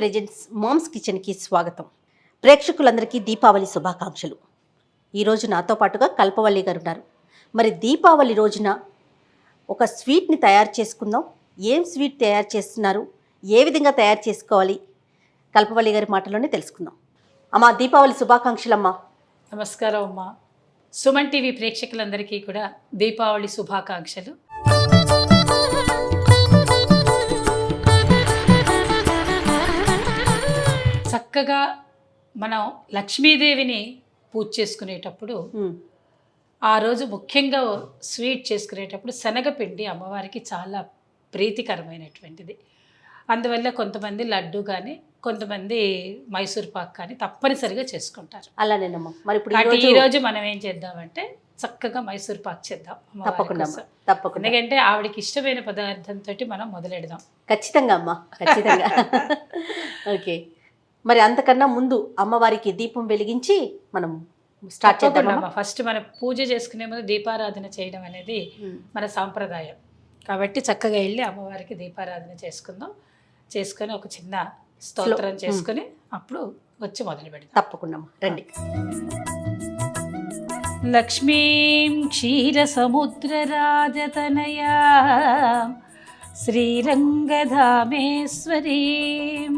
Presents moms కిచెన్కి స్వాగతం. ప్రేక్షకులందరికీ దీపావళి శుభాకాంక్షలు. ఈరోజు నాతో పాటుగా కల్పవల్లి గారు ఉన్నారు. మరి దీపావళి రోజున ఒక స్వీట్ని తయారు చేసుకుందాం. ఏం స్వీట్ తయారు చేస్తున్నారు, ఏ విధంగా తయారు చేసుకోవాలి, కల్పవల్లి గారి మాటలోనే తెలుసుకుందాం. అమ్మా, దీపావళి శుభాకాంక్షలు అమ్మా. నమస్కారం అమ్మా. సుమన్ టీవీ ప్రేక్షకులందరికీ కూడా దీపావళి శుభాకాంక్షలు. చక్కగా మనం లక్ష్మీదేవిని పూజ చేసుకునేటప్పుడు ఆ రోజు ముఖ్యంగా స్వీట్ చేసుకునేటప్పుడు శనగపిండి అమ్మవారికి చాలా ప్రీతికరమైనటువంటిది. అందువల్ల కొంతమంది లడ్డు కానీ కొంతమంది మైసూర్ పాక్ కానీ తప్పనిసరిగా చేసుకుంటారు. అలానేనమ్మా. మరి ఇప్పుడు ఈరోజు మనం ఏం చేద్దామంటే చక్కగా మైసూర్ పాక్ చేద్దాం. తప్పకుండా. ఎందుకంటే ఆవిడకి ఇష్టమైన పదార్థంతో మనం మొదలెడదాం. ఖచ్చితంగా అమ్మా, ఖచ్చితంగా. ఓకే, మరి అంతకన్నా ముందు అమ్మవారికి దీపం వెలిగించి మనం స్టార్ట్ చేద్దాం. ఫస్ట్ మనం పూజ చేసుకునే ముందు దీపారాధన చేయడం అనేది మన సాంప్రదాయం కాబట్టి చక్కగా వెళ్ళి అమ్మవారికి దీపారాధన చేసుకుందాం. చేసుకొని ఒక చిన్న స్తోత్రం చేసుకుని అప్పుడు వచ్చి మొదలు పెడతాం. తప్పకుండా రండి. లక్ష్మీం క్షీరసముద్రరాజతనయా శ్రీరంగధామేశ్వరీం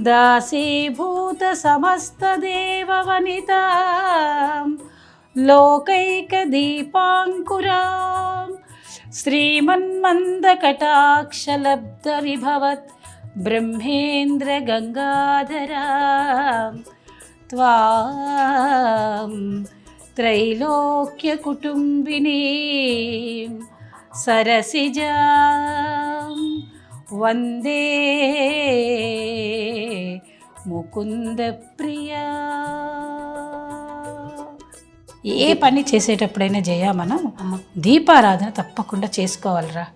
దాసీభూత సమస్తదేవవనితాం లోకైకదీపాంకురాం శ్రీమన్మందకటాక్షలబ్ధవిభవత్ బ్రహ్మేంద్ర గంగాధరాం త్వాం త్రైలోక్య కుటుంబినీం సరసిజాం వందే ముకుంద ప్రియా. ఏ పని చేసేటప్పుడైనా జయ మనం దీపారాధన తప్పకుండా చేసుకోవాలిరా.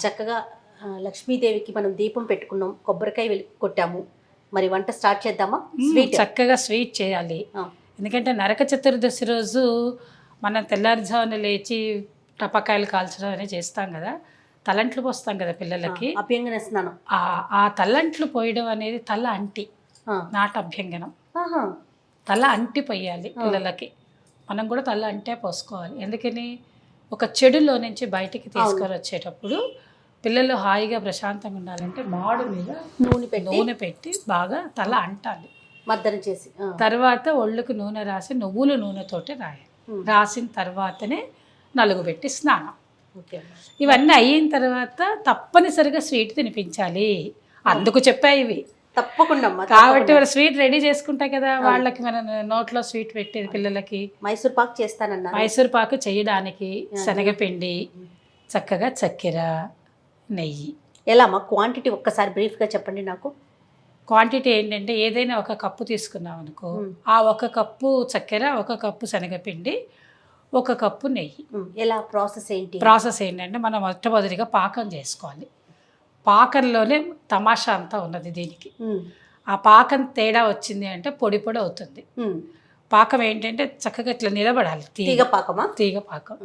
చక్కగా లక్ష్మీదేవికి మనం దీపం పెట్టుకున్నాం, కొబ్బరికాయ కొట్టాము. మరి వంట స్టార్ట్ చేద్దామా? చక్కగా స్వీట్ చేయాలి. ఎందుకంటే నరక చతుర్దశి రోజు మనం తెల్లారుజామున లేచి టపాకాయలు కాల్చడం అనేది చేస్తాం కదా, తలంట్లు పోస్తాం కదా పిల్లలకి. అభ్యంగన స్నానం. ఆ తలంట్లు పోయడం అనేది తల అంటి నాట అభ్యంగనం. తల అంటి పోయాలి పిల్లలకి. మనం కూడా తల అంటే పోసుకోవాలి. ఎందుకని ఒక చెడులో నుంచి బయటికి తీసుకొని వచ్చేటప్పుడు పిల్లలు హాయిగా ప్రశాంతంగా ఉండాలంటే మాడు మీద నూనె పెట్టి బాగా తల అంటాలి, మద్దన చేసి. తర్వాత ఒళ్ళుకు నూనె రాసి నువ్వుల నూనెతోటి రాయాలి. రాసిన తర్వాతనే నలుగు పెట్టి స్నానం. ఇవన్నీ అయిన తర్వాత తప్పనిసరిగా స్వీట్ తినిపించాలి. అందుకు చెప్పాయి ఇవి. తప్పకుండా. కాబట్టి వాళ్ళు స్వీట్ రెడీ చేసుకుంటాయి కదా, వాళ్ళకి మన నోట్లో స్వీట్ పెట్టేది పిల్లలకి. మైసూర్ పాక్ చేస్తానన్నా. మైసూర్ పాకు చేయడానికి శనగపిండి, చక్కగా చక్కెర, నెయ్యి. ఎలా అమ్మా క్వాంటిటీ ఒక్కసారి బ్రీఫ్గా చెప్పండి నాకు. క్వాంటిటీ ఏంటంటే ఏదైనా ఒక కప్పు తీసుకున్నాం అనుకో, ఆ ఒక కప్పు చక్కెర, ఒక కప్పు శనగపిండి, ఒక కప్పు నెయ్యి. ఎలా ప్రాసెస్ ఏంటి? ప్రాసెస్ ఏంటంటే మనం మొట్టమొదటిగా పాకం చేసుకోవాలి. పాకంలోనే తమాషా అంతా ఉన్నది దీనికి. ఆ పాకం తేడా వచ్చింది అంటే పొడి పొడి అవుతుంది. పాకం ఏంటంటే చక్కగా ఇట్లా నిలబడాలి. తీగ పాకమా? తీగ పాకం.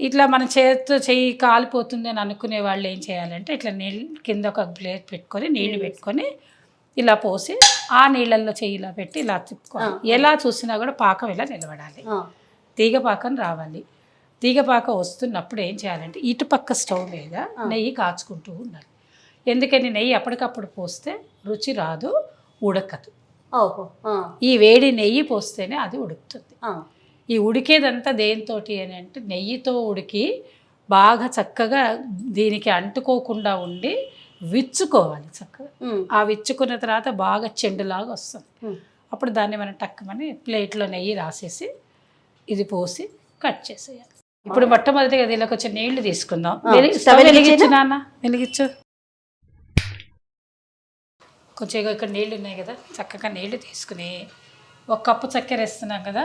ఇట్లా మన చేతితో చెయ్యి కాలిపోతుంది అని అనుకునే వాళ్ళు ఏం చేయాలంటే ఇట్లా నీళ్ళు కింద ఒక ప్లేట్ పెట్టుకొని నీళ్లు పెట్టుకొని ఇలా పోసి ఆ నీళ్ళల్లో చెయ్యి ఇలా పెట్టి ఇలా తిప్పుకోవాలి. ఎలా చూసినా కూడా పాకం ఇలా నిలబడాలి, తీగ పాకం రావాలి. తీగ పాకం వస్తున్నప్పుడు ఏం చేయాలంటే ఇటుపక్క స్టవ్ మీద నెయ్యి కాచుకుంటూ ఉండాలి. ఎందుకని నెయ్యి అప్పటికప్పుడు పోస్తే రుచి రాదు, ఉడకదు. ఈ వేడి నెయ్యి పోస్తేనే అది ఉడుకుతుంది. ఈ ఉడికేదంతా దేనితోటి అని అంటే నెయ్యితో ఉడికి బాగా చక్కగా దీనికి అంటుకోకుండా ఉండి విచ్చుకోవాలి చక్కగా. ఆ విచ్చుకున్న తర్వాత బాగా చెండులాగా వస్తుంది. అప్పుడు దాన్ని మనం టక్కమని ప్లేట్లో నెయ్యి రాసేసి ఇది పోసి కట్ చేసేయాలి. ఇప్పుడు మొట్టమొదటిగా దీనిలో కొంచెం నీళ్లు తీసుకుందాం. వెలిగించు నాన్న, వెలిగించు. కొంచెం ఇక్కడ నీళ్ళు ఉన్నాయి కదా, చక్కగా నీళ్లు తీసుకుని 1 కప్పు చక్కెర వేస్తున్నాం కదా,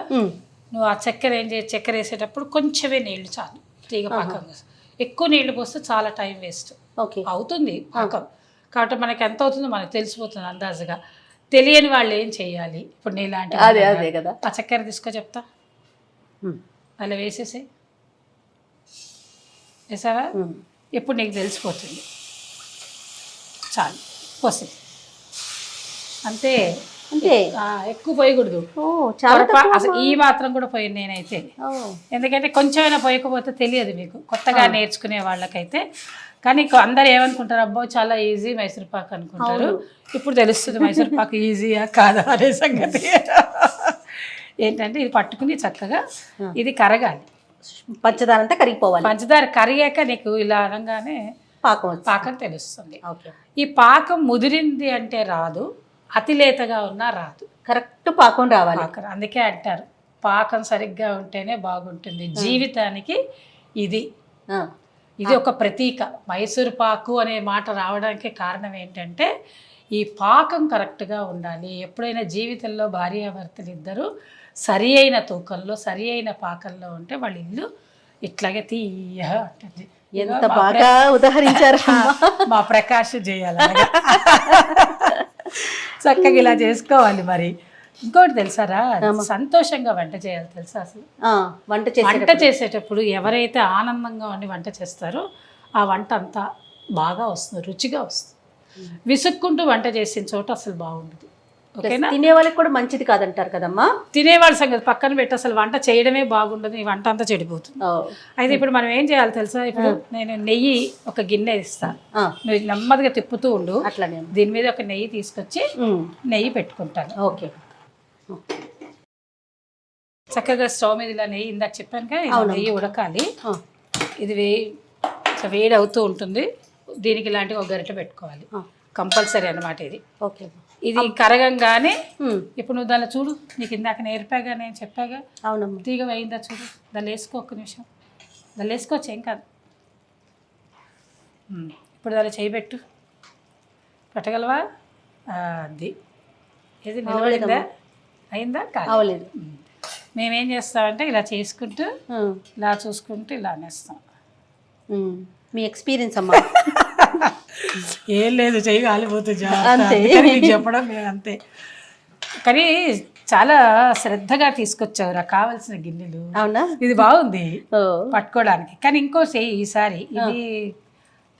నువ్వు ఆ చక్కెర ఏం చేసి చక్కెర వేసేటప్పుడు కొంచెమే నీళ్లు చాలు తీగ పాకం కోసం. ఎక్కువ నీళ్లు పోస్తే చాలా టైం వేస్ట్ అవుతుంది పాకం. కాబట్టి మనకి ఎంత అవుతుందో మనకు తెలిసిపోతుంది అందాజుగా. తెలియని వాళ్ళు ఏం చేయాలి, ఇప్పుడు నీ లాంటి అదే కదా, ఆ చక్కెర తీసుకో చెప్తా, అలా వేసావా, ఇప్పుడు నీకు తెలిసిపోతుంది. చాలు పోసి అంతే అంతే, ఎక్కువ పోయకూడదు. అసలు ఈ మాత్రం కూడా పోయాను నేనైతే, ఎందుకంటే కొంచెమైనా పోయకపోతే తెలియదు మీకు కొత్తగా నేర్చుకునే వాళ్ళకైతే. కానీ అందరు ఏమనుకుంటారు, అబ్బో చాలా ఈజీ మైసూర్ పాక్ అనుకుంటారు. ఇప్పుడు తెలుస్తుంది మైసూర్ పాక్ ఈజీయా కాదా అనే సంగతి. ఏంటంటే ఇది పట్టుకుని చక్కగా ఇది కరగాలి, పంచదార అంతా కరిగిపోవాలి. పంచదార కరిగాక నీకు ఇలా అనగానే పాకం తెలుస్తుంది. ఈ పాకం ముదిరింది అంటే రాదు, అతి లేతగా ఉన్నా రాదు, కరెక్ట్ పాకం రావాలి. అందుకే అంటారు పాకం సరిగ్గా ఉంటేనే బాగుంటుంది జీవితానికి. ఇది ఒక ప్రతీక. మైసూర్ పాకు అనే మాట రావడానికి కారణం ఏంటంటే ఈ పాకం కరెక్ట్గా ఉండాలి. ఎప్పుడైనా జీవితంలో భార్యాభర్తలు ఇద్దరు సరి అయిన తూకంలో సరి అయిన పాకంలో ఉంటే వాళ్ళ ఇల్లు ఇట్లాగే తీయగా ఉంటుంది. ఎంత బాగా ఉదాహరించారు మా ప్రకాష్ చేయాలి చక్కగా ఇలా చేసుకోవాలి. మరి ఇంకోటి తెలుసారా, సంతోషంగా వంట చేయాలి తెలుసా. అసలు వంట చేసేటప్పుడు ఎవరైతే ఆనందంగా ఉండి వంట చేస్తారో ఆ వంట అంతా బాగా వస్తుంది, రుచిగా వస్తుంది. విసుక్కుంటూ వంట చేసిన చోట అసలు బాగుండదు. ఓకేనా, తినేవాళ్ళకి కూడా మంచిది కాదంటారు కదమ్మా. తినేవాళ్ళ సంగతి పక్కన పెట్టి అసలు వంట చేయడమే బాగుండదు, ఈ వంట అంతా చెడిపోతుంది. అయితే ఇప్పుడు మనం ఏం చేయాలి తెలుసా, ఇప్పుడు నేను నెయ్యి ఒక గిన్నె ఇస్తాను, నువ్వు నెమ్మదిగా తిప్పుతూ ఉండు. అట్లానే దీని మీద ఒక నెయ్యి తీసుకొచ్చి నెయ్యి పెట్టుకుంటాను. ఓకే, చక్కగా స్టవ్ మీద ఇలా నెయ్యి ఇందాక చెప్పాను కదా, నెయ్యి ఉడకాలి. ఇది వేడి అవుతూ ఉంటుంది. దీనికి ఇలాంటి ఒక గరిటె పెట్టుకోవాలి కంపల్సరీ అన్నమాట. ఇది కరగంగానే ఇప్పుడు నువ్వు దాన్ని చూడు, నీకు ఇందాక నేర్పాగా నేను చెప్పాగా, అవునమ్మా, తీగ వేయిందా చూడు, దాన్ని వేసుకో, ఒక్క నిమిషం దాన్ని వేసుకోవచ్చు, ఏం కాదు. ఇప్పుడు దాన్ని చేయబెట్టు, పెట్టగలవా? అది ఏది నిలబడిందా, అయిందా? కాలేదు. మేమేం చేస్తామంటే ఇలా చేసుకుంటూ ఇలా చూసుకుంటూ ఇలా అనేస్తాం. మీ ఎక్స్పీరియన్స్ అమ్మా. ఏం లేదు, చెయ్యి కాలిపోతుంది చెప్పడం మేము అంతే. కానీ చాలా శ్రద్ధగా తీసుకొచ్చావురా కావాల్సిన గిన్నెలు. అవునా, ఇది బాగుంది పట్టుకోవడానికి. కానీ ఇంకోటి ఈసారి ఇది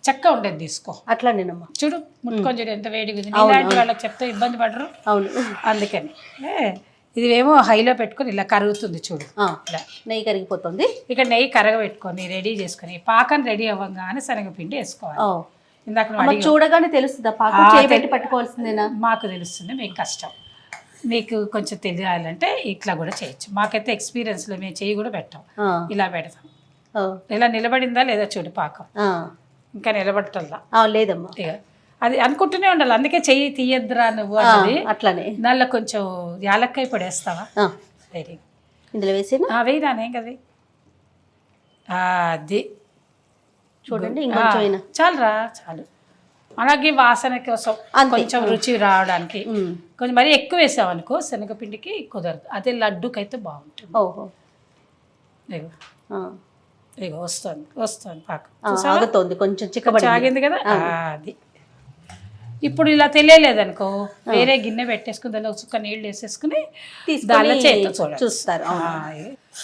చెక్క ఉండేది తీసుకో. అట్లా నేనమ్మా చూడు, ముట్టుకొని చూడు ఎంత వేడిగా ఉంది. ఇలాంటి వాళ్ళకి చెప్తే ఇబ్బంది పడరు. అవును, అందుకని ఇది ఏమో హైలో పెట్టుకొని ఇలా కరుగుతుంది చూడు, ఇలా నెయ్యి కరిగిపోతుంది. ఇక్కడ నెయ్యి కరగబెట్టుకొని రెడీ చేసుకొని పాకం రెడీ అవ్వగానే శనగపిండి వేసుకోవాలి. ఇందాక చూడగానే తెలుస్తుందా పాకం చేయబెట్టి పట్టుకోవాల్సిందేనా? మాకు తెలుస్తుంది, మీకు కష్టం. మీకు కొంచెం తెలియాలంటే ఇట్లా కూడా చేయొచ్చు. మాకైతే ఎక్స్పీరియన్స్లో మేము చేయి కూడా పెట్టాం, ఇలా పెడతాం. ఇలా నిలబడిందా లేదా చూడు పాకం, ఇంకా నిలబడటల్లా లేదమ్మా. ఇక అది అనుకుంటూనే ఉండాలి. అందుకే చెయ్యి తీయద్దురా నువ్వు అన్నది. అట్లానే దానిలో కొంచెం యాలక్కాయ పొడి వేస్తావా? వెరీ ఇందులో వేసి వేయరానేం కదా, అది చూడండి, చాలురా చాలు. అలాగే వాసన కోసం కొంచెం రుచి రావడానికి కొంచెం మరీ ఎక్కువ వేసామనుకో శనగపిండికి కుదరదు. అదే లడ్డుకైతే బాగుంటుంది. ఇగో వస్తుంది పాకం, కొంచెం ఆగింది కదా. అది ఇప్పుడు ఇలా తెలియలేదనుకో వేరే గిన్నె పెట్టేసుకుని దానిలో చుక్క నీళ్ళు వేసేసుకుని దానిలో చేతితో చూస్తారు.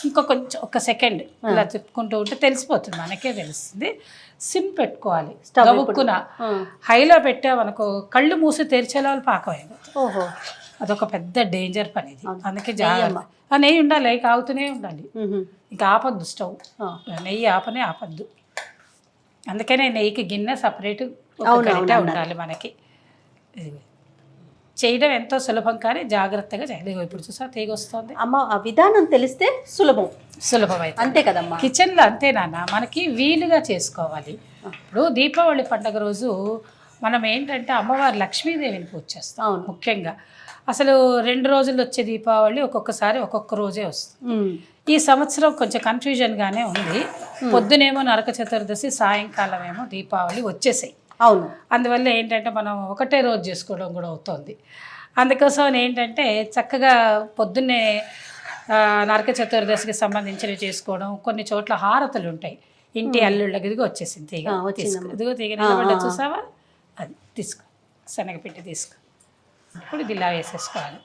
ఇంకో కొంచెం ఒక సెకండ్ ఇలా తిప్పుకుంటూ ఉంటే తెలిసిపోతుంది, మనకే తెలుస్తుంది. సిమ్ పెట్టుకోవాలి, గబుక్కున. హైలో పెట్టామనుకో కళ్ళు మూసి తెరిచేలా పాకం అయిపోతుంది. అదొక పెద్ద డేంజర్ పని ఇది. అందుకే జాగ్రత్త. నెయ్యి ఉండాలి, ఆగుతూనే ఉండాలి, ఇంకా ఆపద్దు స్టవ్. నెయ్యి ఆపద్దు. అందుకనే నెయ్యికి గిన్నె సపరేట్ ఉండాలి మనకి. చేయడం ఎంతో సులభం, కానీ జాగ్రత్తగా చేయాలి. ఇప్పుడు చూసా తీగ వస్తుంది అమ్మ, ఆ విధానం తెలిస్తే సులభమైతే అంతే కదమ్మా. కిచెన్లో అంతే నాన్న, మనకి వీలుగా చేసుకోవాలి. ఇప్పుడు దీపావళి పండుగ రోజు మనం ఏంటంటే అమ్మవారు లక్ష్మీదేవిని పూజ చేస్తాం ముఖ్యంగా. అసలు 2 రోజులు వచ్చే దీపావళి ఒక్కొక్కసారి ఒక్కొక్క రోజే వస్తుంది. ఈ సంవత్సరం కొంచెం కన్ఫ్యూజన్గానే ఉంది. పొద్దునేమో నరక చతుర్దశి, సాయంకాలం ఏమో దీపావళి వచ్చేసాయి. అవును, అందువల్ల ఏంటంటే మనం ఒకటే రోజు చేసుకోవడం కూడా అవుతుంది. అందుకోసం ఏంటంటే చక్కగా పొద్దున్నే నరక చతుర్దశికి సంబంధించినవి చేసుకోవడం, కొన్ని చోట్ల హారతులు ఉంటాయి, ఇంటి అల్లుళ్ళకి ఇదిగో వచ్చేసింది తీగ, ఇదిగో తీగ నిలబడ్డ చూసావా, అది తీసుకో, శనగపిండి తీసుకో. ఇప్పుడు ఇది ఇలా వేసేసుకోవాలి.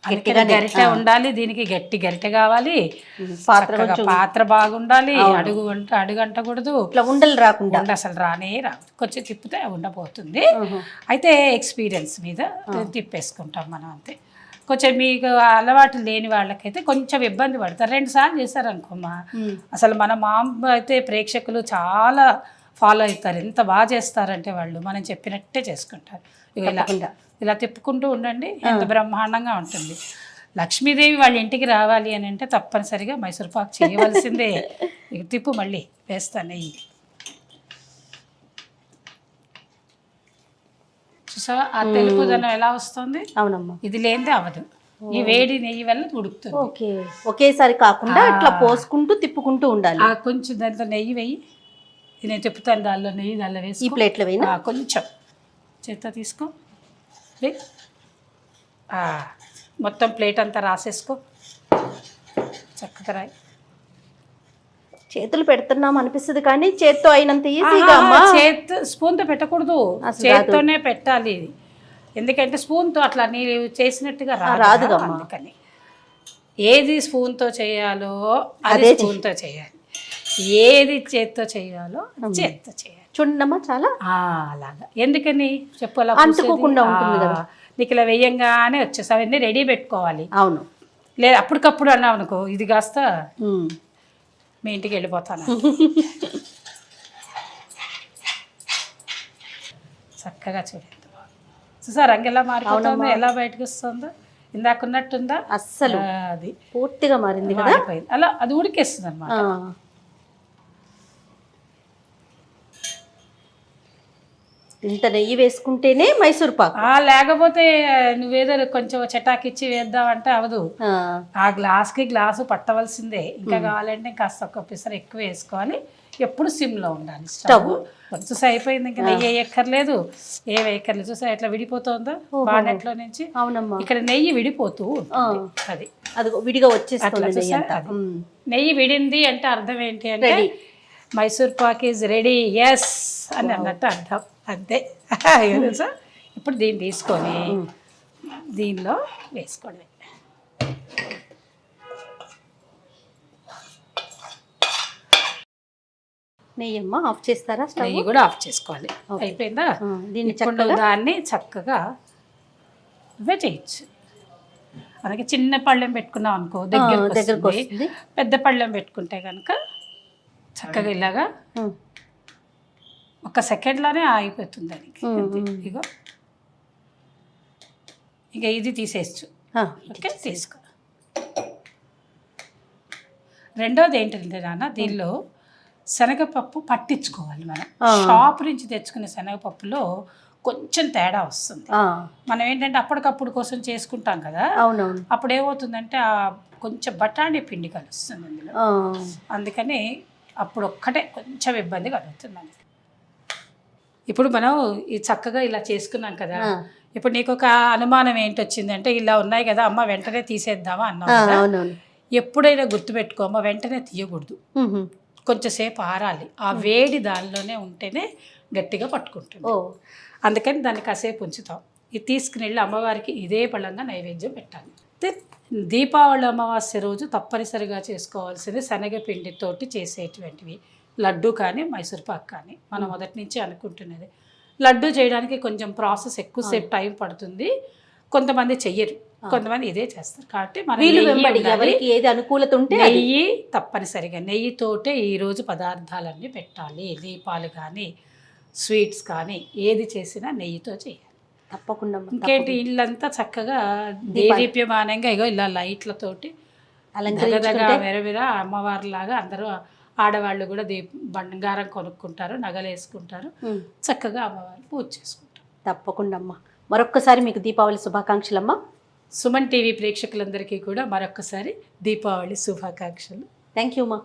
గరిటె ఉండాలి దీనికి, గట్టి గరిటె కావాలి, పాత్ర బాగుండాలి, అడుగు అంటకూడదు, ఉండలు రాకుండా, అసలు రానే రాదు. కొంచెం తిప్పితే ఉండబోతుంది. అయితే ఎక్స్పీరియన్స్ మీద తిప్పేసుకుంటాం మనం అంతే. కొంచెం మీకు అలవాటు లేని వాళ్ళకైతే కొంచెం ఇబ్బంది పడతారు. 2 సార్లు చేశారనుకోమ్మా, అసలు మన మామ అయితే ప్రేక్షకులు చాలా ఫాలో అవుతారు. ఎంత బాగా చేస్తారంటే వాళ్ళు మనం చెప్పినట్టే చేసుకుంటారు. ఇలా తిప్పుకుంటూ ఉండండి, ఎంత బ్రహ్మాండంగా ఉంటుంది. లక్ష్మీదేవి వాళ్ళ ఇంటికి రావాలి అని అంటే తప్పనిసరిగా మైసూర్ పాక్ చేయవలసిందే. ఇక తిప్పు, మళ్ళీ వేస్తాను నెయ్యి. చూసావా ఆ తెలుపుదనం ఎలా వస్తుంది? అవునమ్మా, ఇది లేనిదే అవ్వదు. ఈ వేడి నెయ్యి వల్ల ఉడుకుతుంది. ఓకే, ఒకేసారి కాకుండా ఇట్లా పోసుకుంటూ తిప్పుకుంటూ ఉండాలి. కొంచెం దాంట్లో నెయ్యి వేయి, నేను తిప్పుతాను, దానిలో నెయ్యి దానిలో వేసి ఈ ప్లేట్లో వేయినా, కొంచెం చేత్తో తీసుకో, మొత్తం ప్లేట్ అంతా రాసేసుకో, చక్కగా రాయి. చేతులు పెడుతున్నాం అనిపిస్తుంది కానీ చేత్తో అయినంత ఈజీగా. స్పూన్తో పెట్టకూడదు, చేత్తోనే పెట్టాలి. ఎందుకంటే స్పూన్తో అట్లా నీళ్ళు చేసినట్టుగా రాదు. అందుకని ఏది స్పూన్తో చేయాలో అదే స్పూన్తో చేయాలి, ఏది చేత్తో చేయాలో చేత్తో చేయాలి. చూడమ్మా చాలా అలాగా. ఎందుకని చెప్పు, అలా అంటుకోకుండా ఉంటుంది కదా. నీకు ఇలా వేయంగానే వచ్చేసావు, అవన్నీ రెడీ పెట్టుకోవాలి. అవును, లేదు అప్పటికప్పుడు అన్నావు అనుకో, ఇది కాస్త మీ ఇంటికి వెళ్ళిపోతాను. చక్కగా చూడండి, చూసా రంగు ఎలా మారిపోతుందో, ఎలా బయటకు వస్తుందో. ఇందాక ఉన్నట్టుందా? అస్సలు అది పూర్తిగా మారింది, మారిపోయింది. అలా అది ఉడికేస్తుంది అన్నమాట. ఇంత నెయ్యి వేసుకుంటేనే మైసూర్ పాక్. లేకపోతే నువ్వేదో కొంచెం చటాకిచ్చి వేద్దామంటే అవదు. ఆ గ్లాసు పట్టవలసిందే. ఇంకా కావాలంటే కాస్త ఒక పిసరు ఎక్కువ వేసుకోవాలి. ఎప్పుడు సిమ్లో ఉండాలి స్టవ్. చూసా అయిపోయింది, ఇంకా నెయ్యి వేయక్కర్లేదు, ఏ వేయక్కర్లేదు. చూసా ఎట్లా విడిపోతుందో బాండెట్లో నుంచి. అవునమ్మా, ఇక్కడ నెయ్యి విడిపోతూ అది విడిగా వచ్చేస్తుంది. నెయ్యి విడింది అంటే అర్థం ఏంటి అంటే Mysore pak is ready, yes అని అన్నట్టు అర్థం, అంతే. తెలుసా? ఇప్పుడు దీన్ని తీసుకొని దీనిలో వేసుకోండి. నెయ్యి అమ్మ ఆఫ్ చేస్తారా? నెయ్యి కూడా ఆఫ్ చేసుకోవాలి. అయిపోయిందా? ఇప్పుడు దాన్ని చక్కగా నువ్వే చేయొచ్చు. అలాగే చిన్న పళ్ళెం పెట్టుకున్నాం అనుకో దగ్గరకు వస్తుంది. పెద్ద పళ్ళెం పెట్టుకుంటే కనుక చక్కగా ఇలాగా 1 సెకండ్లోనే ఆగిపోతుంది దానికి. ఇగో ఇక ఇది తీసేయచ్చు. ఓకే, తీసుకో. రెండోది ఏంటంటే నాన్న, దీనిలో శనగపప్పు పట్టించుకోవాలి. మనం షాప్ నుంచి తెచ్చుకునే శనగపప్పులో కొంచెం తేడా వస్తుంది. మనం ఏంటంటే అప్పటికప్పుడు కోసం చేసుకుంటాం కదా, అప్పుడు ఏమవుతుందంటే కొంచెం బఠానీ పిండి కలుస్తుంది అందులో. అందుకని అప్పుడు ఒక్కటే కొంచెం ఇబ్బంది కలుగుతుంది మనకి. ఇప్పుడు మనం ఈ చక్కగా ఇలా చేసుకున్నాం కదా, ఇప్పుడు నీకు ఒక అనుమానం ఏంటి వచ్చిందంటే, ఇలా ఉన్నాయి కదా అమ్మ వెంటనే తీసేద్దామా అన్నావు. ఎప్పుడైనా గుర్తుపెట్టుకో అమ్మ, వెంటనే తీయకూడదు, కొంచెంసేపు ఆరాలి. ఆ వేడి దానిలోనే ఉంటేనే గట్టిగా పట్టుకుంటుంది. అందుకని దాన్ని కాసేపు ఉంచుతాం. ఇది తీసుకుని వెళ్ళి అమ్మవారికి ఇదే పళ్ళంగా నైవేద్యం పెట్టాలి. దీపావళి అమావాస్య రోజు తప్పనిసరిగా చేసుకోవాల్సింది శనగపిండితోటి చేసేటువంటివి లడ్డు కానీ మైసూర్ పాక్ కానీ. మనం మొదటి నుంచి అనుకుంటున్నది లడ్డు చేయడానికి కొంచెం ప్రాసెస్ ఎక్కువసేపు టైం పడుతుంది. కొంతమంది చెయ్యరు, కొంతమంది ఇదే చేస్తారు. కాబట్టి మనం ఎవరికి ఏది అనుకూలత ఉంటే నెయ్యి తప్పనిసరిగా, నెయ్యితోటే ఈరోజు పదార్థాలన్నీ పెట్టాలి. దీపాలు కానీ స్వీట్స్ కానీ ఏది చేసినా నెయ్యితో చేయాలి తప్పకుండా. ఇంకేంటి, ఇల్లంతా చక్కగా దేదీప్యమానంగా ఇగో ఇలా లైట్లతోటి అలంకరించగా వెరవిర అమ్మవారిలాగా అందరూ ఆడవాళ్ళు కూడా బంగారం కొనుక్కుంటారు, నగలు వేసుకుంటారు, చక్కగా అమ్మవారు పూజ చేసుకుంటారు. తప్పకుండా అమ్మ. మరొక్కసారి మీకు దీపావళి శుభాకాంక్షలు అమ్మ. సుమన్ టీవీ ప్రేక్షకులందరికీ కూడా మరొక్కసారి దీపావళి శుభాకాంక్షలు. థ్యాంక్ యూ అమ్మా.